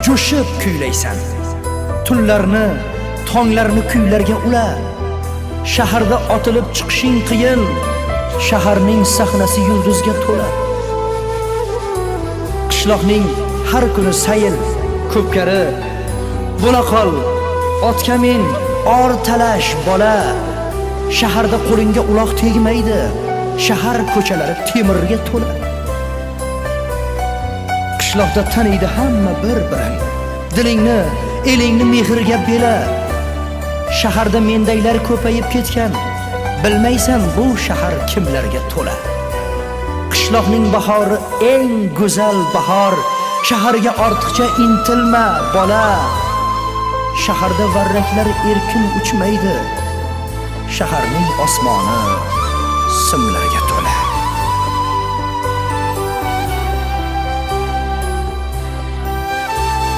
jo'shib kuylaysan. Tunlarni, tonglarni kuylarga ula. Shaharda otilib chiqishing qiyin, shaharning sahnasi yulduzga to'la. Qishloqning har kuni sayil, ko'pkari, bo'la qol, otga min, or talash bola. Shaharda qo'lingga uloq tegmaydi, shahar ko'chalari temirga to'la. Qishloqda taniydi hamma bir-birin, dilingni, elingni mehrga bela. Shaharda mendaylar ko'payib ketgan, bilmaysan bu shahar kimlarga to'la. Qishloqning bahori eng go'zal bahor, shaharga ortiqcha intilma bola. Shaharda varraklar erkin uchmaydi, shaharning osmoni simlarga to'la.